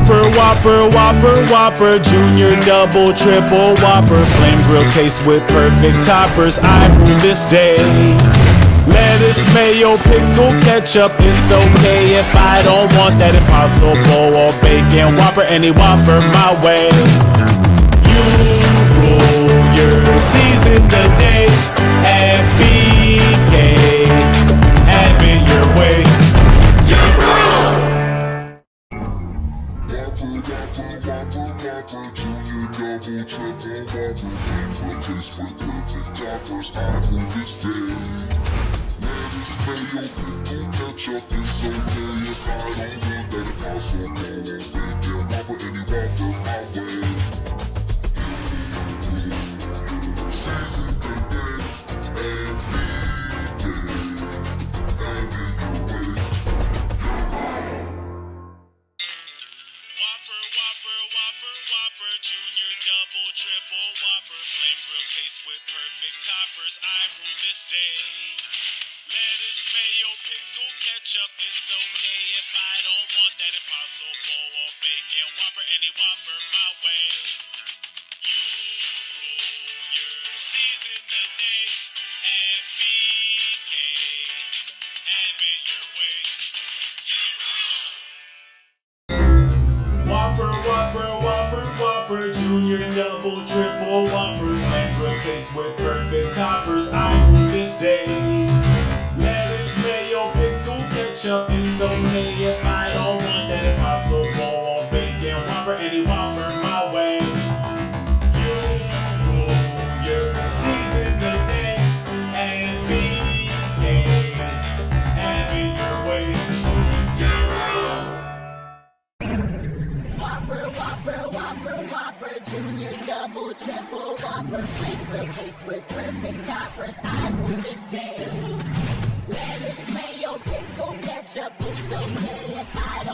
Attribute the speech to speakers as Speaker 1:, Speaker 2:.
Speaker 1: Whopper, Whopper, Whopper, Whopper, Junior, Double, Triple Whopper, Flame Grill taste with perfect toppers. I rule this day. Lettuce, mayo, pickle, ketchup, it's okay if I don't want that Impossible or bacon Whopper, any Whopper my way. You rule your season today at BK, have it your way.
Speaker 2: Whopper, Junior, Double, Triple Whopper, Flame Grill taste with perfect toppers. I rule this day. Lettuce, mayo, pickle, ketchup, it's okay if I don't want that Impossible or bacon Whopper, any Whopper my way. Season today and BK, have it your way.
Speaker 1: Whopper, Whopper, Whopper, Whopper, Junior, Double, Triple Whopper, Flame Grill taste with perfect toppers. I rule this day. Lettuce, mayo, pickle, ketchup, it's okay if I don't want that Impossible or bacon Whopper, any Whopper my way. You rule your season today at BK, have it your way. Whopper, Whopper, Whopper, Whopper, Junior, Double, Triple Whopper, Flame Grill taste with perfect toppers. I rule this day. Lettuce, mayo, pickle, ketchup, it's okay if I don't want that Impossible or bacon Whopper, any Whopper my way. You rule your season today and BK, have it your way.
Speaker 3: Whopper, Whopper, Whopper, Whopper, Junior, Double, Triple Whopper, Flame Grill taste with perfect toppers. I rule this day. Lettuce, mayo, pickle, ketchup, it's okay if I